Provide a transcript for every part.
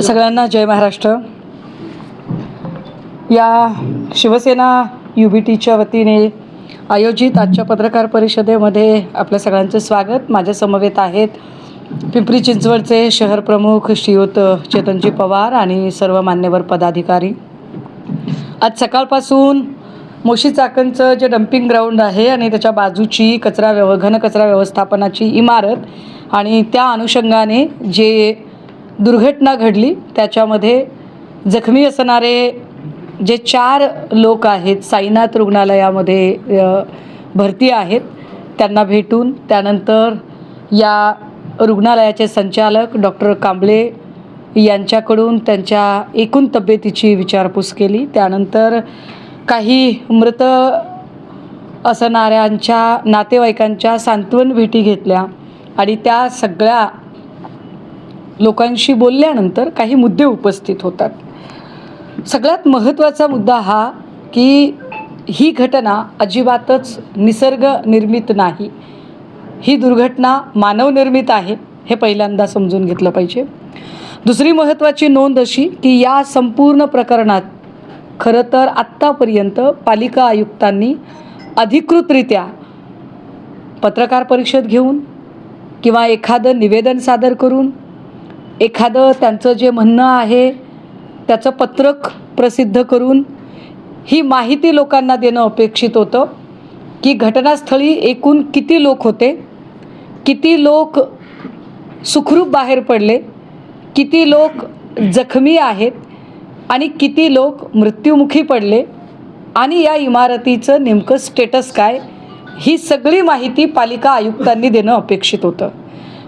सगळ्यांना जय महाराष्ट्र. या शिवसेना UBTच्या वतीने आयोजित आजच्या पत्रकार परिषदेमध्ये आपल्या सगळ्यांचं स्वागत. माझ्या समवेत आहेत पिंपरी चिंचवडचे शहर प्रमुख श्रीयुत चेतनजी पवार आणि सर्व मान्यवर पदाधिकारी. आज सकाळपासून मोशी चाकणचं जे डम्पिंग ग्राउंड आहे आणि त्याच्या बाजूची घनकचरा व्यवस्थापनाची इमारत आणि त्या अनुषंगाने जे दुर्घटना घडली त्याच्यामध्ये जखमी असणारे जे 4 लोक आहेत साईनाथ रुग्णालयामध्ये भरती आहेत त्यांना भेटून त्यानंतर या रुग्णालयाचे संचालक डॉक्टर कांबळे यांच्याकडून त्यांच्या एकूण तब्येतीची विचारपूस केली. त्यानंतर काही मृत असणाऱ्यांच्या नातेवाईकांच्या सांत्वन भेटी घेतल्या आणि त्या सगळ्या लोकांशी बोलल्यानंतर काही मुद्दे उपस्थित होतात. सगळ्यात महत्त्वाचा मुद्दा हा की ही घटना अजिबातच निसर्ग निर्मित नाही, ही दुर्घटना मानवनिर्मित आहे, हे पहिल्यांदा समजून घेतलं पाहिजे. दुसरी महत्त्वाची नोंद अशी की या संपूर्ण प्रकरणात खरं तर आत्तापर्यंत पालिका आयुक्तांनी अधिकृतरित्या पत्रकार परिषद घेऊन किंवा एखादं निवेदन सादर करून एखादं त्यांचं जे म्हणणं आहे त्याचं पत्रक प्रसिद्ध करून ही माहिती लोकांना देणं अपेक्षित होतं की घटनास्थळी एकूण किती लोक होते, किती लोक सुखरूप बाहेर पडले, किती लोक जखमी आहेत आणि किती लोक मृत्युमुखी पडले आणि या इमारतीचं नेमकं स्टेटस काय, ही सगळी माहिती पालिका आयुक्तांनी देणं अपेक्षित होतं.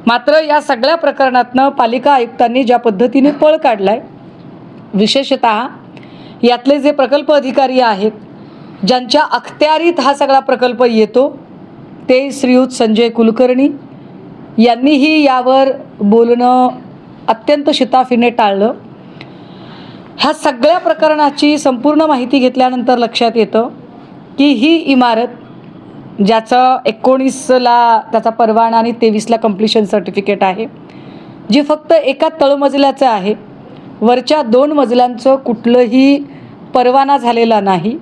मात्र या सगळ्या प्रकरणातनं पालिका आयुक्तांनी ज्या पद्धतीने पळ काढला आहे, विशेषतः यातले जे प्रकल्प अधिकारी आहेत ज्यांच्या अखत्यारीत हा सगळा प्रकल्प येतो ते श्रीयुत संजय कुलकर्णी यांनीही यावर बोलणं अत्यंत शिताफीने टाळलं. ह्या सगळ्या प्रकरणाची संपूर्ण माहिती घेतल्यानंतर लक्षात येतं की ही इमारत ज्याचं 19ला त्याचा परवाना आणि 23ला कंप्लिशन सर्टिफिकेट आहे, जी फक्त एका तळमजल्याचं आहे, वरच्या 2 मजल्यांचं कुठलंही परवाना झालेला नाही.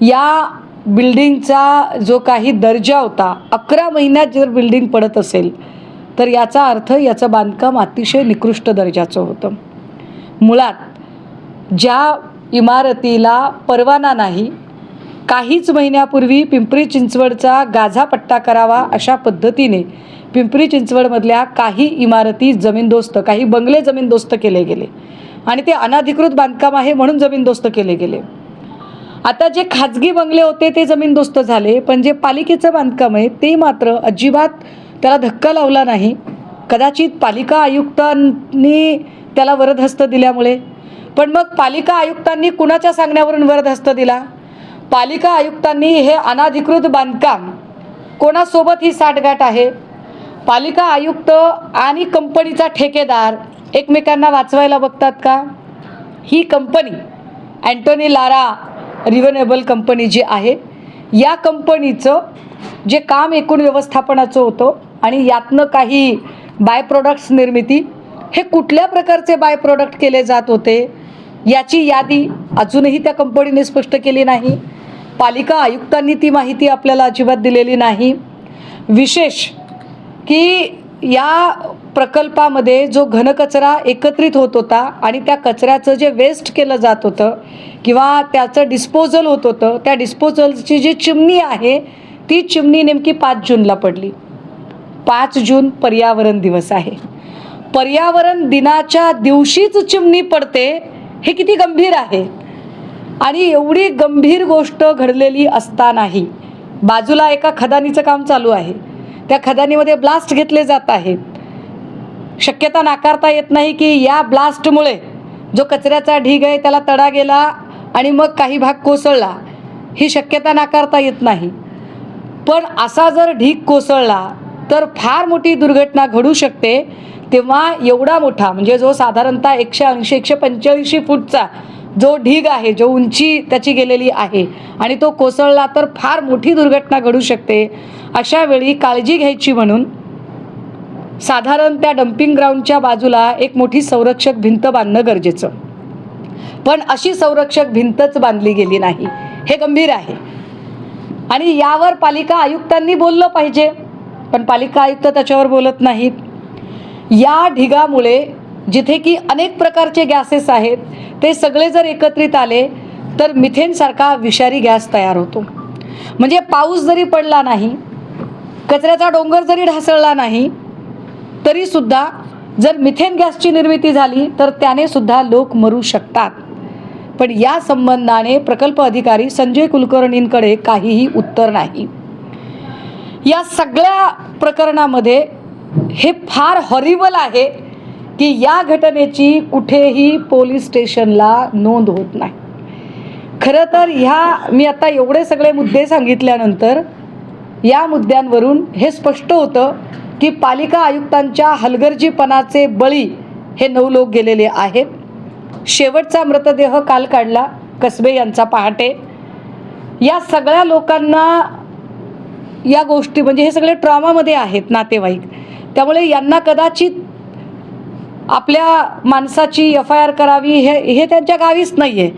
या बिल्डिंगचा जो काही दर्जा होता 11 महिन्यात जर बिल्डिंग पडत असेल तर याचा अर्थ याचं बांधकाम अतिशय निकृष्ट दर्जाचं होतं. मुळात ज्या इमारतीला परवाना नाही, काहीच महिन्यापूर्वी पिंपरी चिंचवडचा गाझापट्टा करावा अशा पद्धतीने पिंपरी चिंचवडमधल्या काही इमारती जमीनदोस्त, काही बंगले जमीनदोस्त केले गेले आणि ते अनधिकृत बांधकाम आहे म्हणून जमीनदोस्त केले गेले. आता जे खाजगी बंगले होते ते जमीनदोस्त झाले, पण जे पालिकेचं बांधकाम आहे ते मात्र अजिबात त्याला धक्का लावला नाही. कदाचित पालिका आयुक्तांनी त्याला वरदहस्त दिल्यामुळे. पण मग पालिका आयुक्तांनी कुणाच्या सांगण्यावरून वरदहस्त दिला? पालिका आयुक्तांनी हे अनधिकृत बांधकाम कोणासोबत ही साठगाठ आहे? पालिका आयुक्त आणि कंपनीचा ठेकेदार एकमेकांना वाचवायला बघतात का? ही कंपनी अँटोनी लारा रिव्हेनेबल कंपनी जी आहे, या कंपनीचं जे काम एकूण व्यवस्थापनाचं होतं आणि यातनं काही बाय प्रोडक्ट्स निर्मिती, हे कुठल्या प्रकारचे बाय प्रोडक्ट केले जात होते याची यादी अजूनही त्या कंपनीने स्पष्ट केली नाही. पालिका आयुक्तांनी ती माहिती आपल्याला अजिबात दिलेली नाही. विशेष की या प्रकल्पामध्ये जो घनकचरा एकत्रित होत होता आणि त्या कचऱ्याचं जे वेस्ट केलं जात होतं किंवा त्याचं डिस्पोजल होत होतं, त्या डिस्पोजलची जी चिमणी आहे ती चिमणी नेमकी 5 जूनला पडली. 5 जून पर्यावरण दिवस आहे. पर्यावरण दिनाच्या दिवशीच चिमणी पडते, हे किती गंभीर आहे. आणि एवढी गंभीर गोष्ट घडलेली असतानाही बाजूला एका खदानीचं काम चालू आहे, त्या खदानीमध्ये ब्लास्ट घेतले जात आहेत. शक्यता नाकारता येत नाही की या ब्लास्टमुळे जो कचऱ्याचा ढीग आहे त्याला तडा गेला आणि मग काही भाग कोसळला, ही शक्यता नाकारता येत नाही. पण असा जर ढीग कोसळला तर फार मोठी दुर्घटना घडू शकते. तेव्हा एवढा मोठा म्हणजे जो साधारणतः 180-185 फूटचा जो ढीग आहे, जो उंची त्याची गेलेली आहे आणि तो कोसळला तर फार मोठी दुर्घटना घडू शकते. अशा वेळी काळजी घ्यायची म्हणून साधारण त्या डम्पिंग ग्राउंडच्या बाजूला एक मोठी संरक्षक भिंत बांधणं गरजेचं, पण अशी संरक्षक भिंतच बांधली गेली नाही, हे गंभीर आहे. आणि यावर पालिका आयुक्तांनी बोललं पाहिजे, पण पालिका आयुक्त त्याच्यावर बोलत नाहीत. या ढिगामुळे जिथे की अनेक प्रकारचे गॅसेस आहेत ते सगळे जर एकत्रित आले तर मिथेनसारखा विषारी गॅस तयार होतो. म्हणजे पाऊस जरी पडला नाही, कचऱ्याचा डोंगर जरी ढासळला नाही, तरीसुद्धा जर मिथेन गॅसची निर्मिती झाली तर त्याने सुद्धा लोक मरू शकतात. पण या संबंधाने प्रकल्प अधिकारी संजय कुलकर्णींकडे काहीही उत्तर नाही. या सगळ्या प्रकरणामध्ये हे फार हॉरिबल आहे की या घटनेची कुठेही पोलीस स्टेशनला नोंद होत नाही. खरं तर मी आता एवढे सगळे मुद्दे सांगितल्यानंतर या मुद्द्यांवरून हे स्पष्ट होतं की पालिका आयुक्तांच्या हलगर्जीपणाचे बळी हे 9 लोक गेलेले आहेत. शेवटचा मृतदेह काल काढला कसबे यांचा पहाटे. या सगळ्या लोकांना या गोष्टी म्हणजे हे सगळे ट्रॉमामध्ये आहेत नातेवाईक, त्यामुळे यांना कदाचित आपल्या माणसाची FIR करावी हे त्यांच्या गावीच नाही आहे.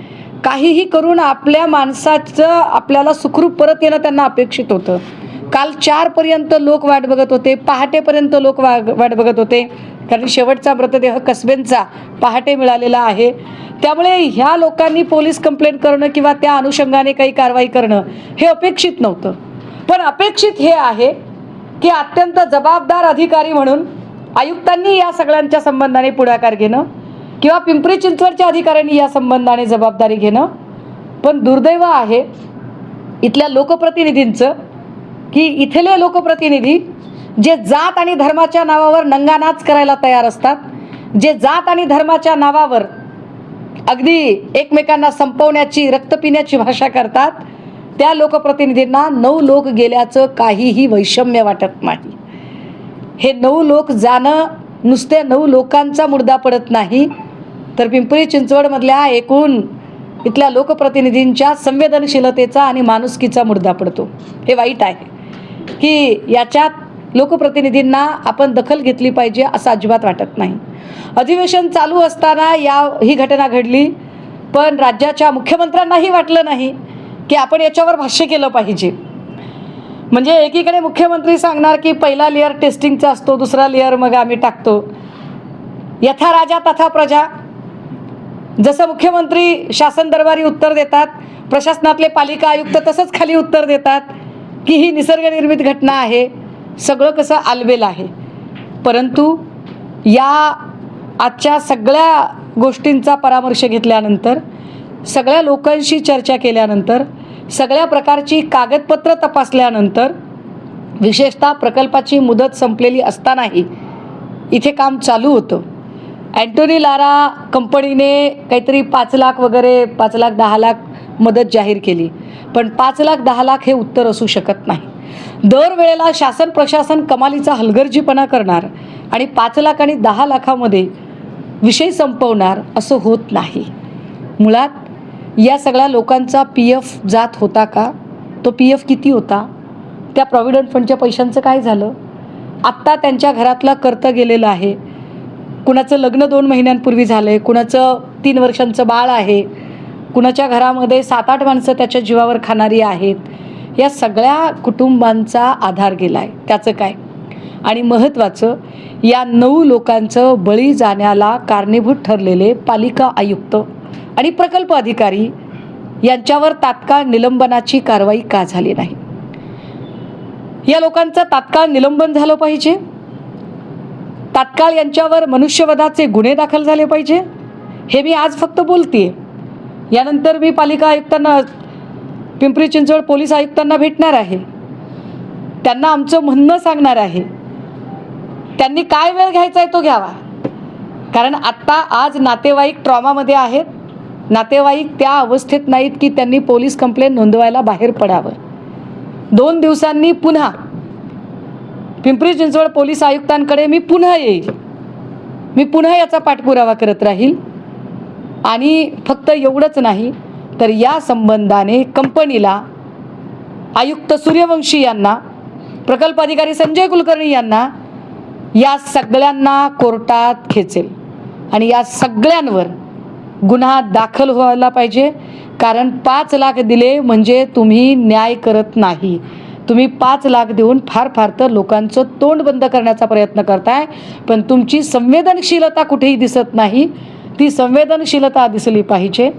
काहीही करून आपल्या माणसाचं आपल्याला सुखरूप परत येणं त्यांना अपेक्षित होतं. काल 4पर्यंत लोक वाट बघत होते, पहाटेपर्यंत लोक वाट बघत होते, कारण शेवटचा मृतदेह कसबेंचा पहाटे मिळालेला आहे. त्यामुळे ह्या लोकांनी पोलीस कंप्लेंट करणं किंवा त्या अनुषंगाने काही कारवाई करणं हे अपेक्षित नव्हतं. पण अपेक्षित हे आहे की अत्यंत जबाबदार अधिकारी म्हणून आयुक्तांनी या सगळ्यांच्या संबंधाने पुढाकार घेणं किंवा पिंपरी चिंचवडच्या अधिकाऱ्यांनी या संबंधाने जबाबदारी घेणं. पण दुर्दैव आहे इथल्या लोकप्रतिनिधींचं की इथले लोकप्रतिनिधी जे जात आणि धर्माच्या नावावर नंगानाच करायला तयार असतात, जे जात आणि धर्माच्या नावावर अगदी एकमेकांना संपवण्याची रक्त पिण्याची भाषा करतात, त्या लोकप्रतिनिधींना 9 लोक गेल्याचं काहीही वैषम्य वाटत नाही. हे 9 लोक जाणं नुसते 9 लोकांचा मुर्दा पडत नाही, तर पिंपरी चिंचवडमधल्या एकूण इथल्या लोकप्रतिनिधींच्या संवेदनशीलतेचा आणि माणुसकीचा मुर्दा पडतो. हे वाईट आहे की याच्यात लोकप्रतिनिधींना आपण दखल घेतली पाहिजे असं अजिबात वाटत नाही. अधिवेशन चालू असताना ही घटना घडली, पण राज्याच्या मुख्यमंत्र्यांनाही वाटलं नाही की आपण याच्यावर भाष्य केलं पाहिजे. म्हणजे एकीकडे मुख्यमंत्री सांगणार की पहिला लेअर टेस्टिंगचा असतो, दुसरा लेअर मग आम्ही टाकतो. यथा राजा तथा प्रजा. जसं मुख्यमंत्री शासन दरबारी उत्तर देतात, प्रशासनातले पालिका आयुक्त तसंच खाली उत्तर देतात की ही निसर्गनिर्मित घटना आहे, सगळं कसं आलबेल आहे. परंतु या आजच्या सगळ्या गोष्टींचा परामर्श घेतल्यानंतर, सगळ्या लोकांशी चर्चा केल्यानंतर, सगळ्या प्रकारची कागदपत्र तपासल्यानंतर, विशेषतः प्रकल्पाची मुदत संपलेली असतानाही इथे काम चालू होतं. अँटोनी लारा कंपनीने काहीतरी 5 लाख वगैरे 5 लाख 10 लाख मदत जाहीर केली, पण 5 लाख 10 लाख हे उत्तर असू शकत नाही. दरवेळेला शासन प्रशासन कमालीचा हलगर्जीपणा करणार आणि 5 लाख आणि 10 लाखामध्ये विषय संपवणार असं होत नाही. मुळात या सगळ्या लोकांचा PF जात होता का? तो PF किती होता? त्या प्रॉव्हिडंट फंडच्या पैशांचं काय झालं? आत्ता त्यांच्या घरातलं कर्त गेलेलं आहे. कुणाचं लग्न 2 महिन्यांपूर्वी झालं आहे, कुणाचं 3 वर्षांचं बाळ आहे, कुणाच्या घरामध्ये 7-8 माणसं त्याच्या जीवावर खाणारी आहेत. या सगळ्या कुटुंबांचा आधार गेला आहे. त्याचं काय? आणि महत्त्वाचं, या 9 लोकांचं बळी जाण्याला कारणीभूत ठरलेले पालिका आयुक्त आणि प्रकल्प अधिकारी यांच्यावर तात्काळ निलंबनाची कारवाई का झाली नाही? या लोकांचं तात्काळ निलंबन झालं पाहिजे. तात्काळ यांच्यावर मनुष्यवधाचे गुन्हे दाखल झाले पाहिजे. हे मी आज फक्त बोलतेय. यानंतर मी पालिका आयुक्तांना, पिंपरी चिंचवड पोलीस आयुक्तांना भेटणार आहे. त्यांना आमचं म्हणणं सांगणार आहे. त्यांनी काय वेळ घ्यायचा आहे तो घ्यावा, कारण आत्ता आज नातेवाईक ट्रॉमामध्ये आहेत. नातेवाईक त्या अवस्थेत नाहीत की त्यांनी पोलीस कंप्लेंट नोंदवायला बाहेर पडावं. 2 दिवसांनी पुन्हा पिंपरी चिंचवड पोलीस आयुक्तांकडे मी पुन्हा येईल. मी पुन्हा याचा पाठपुरावा करत राहील. आणि फक्त एवढंच नाही, तर या संबंधाने कंपनीला, आयुक्त सूर्यवंशी यांना, प्रकल्प अधिकारी संजय कुलकर्णी यांना या सगळ्यांना कोर्टात खेचेल आणि या सगळ्यांवर गुन्हा दाखल व्हायला पाहिजे. कारण 5 लाख दिले म्हणजे तुम्ही न्याय करत नाही. तुम्ही 5 लाख देऊन फार फार तर लोकांचं तोंड बंद करण्याचा प्रयत्न करताय, पण तुमची संवेदनशीलता कुठेही दिसत नाही. ती संवेदनशीलता दिसली पाहिजे.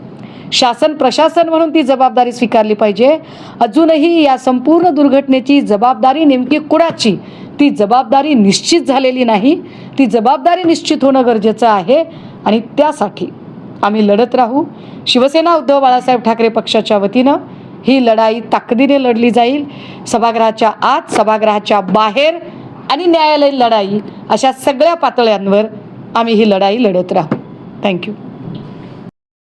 शासन प्रशासन म्हणून ती जबाबदारी स्वीकारली पाहिजे. अजूनही या संपूर्ण दुर्घटनेची जबाबदारी नेमकी कुणाची, ती जबाबदारी निश्चित झालेली नाही. ती जबाबदारी निश्चित होणं गरजेचं आहे आणि त्यासाठी आम्ही लढत राहू. शिवसेना उद्धव बाळासाहेब ठाकरे पक्षाच्या वतीनं ही लढाई ताकदीने लढली जाईल. सभागृहाच्या आत, सभागृहाच्या बाहेर आणि न्यायालयीन लढाई अशा सगळ्या पातळ्यांवर आम्ही ही लढाई लढत राहू. थँक्यू.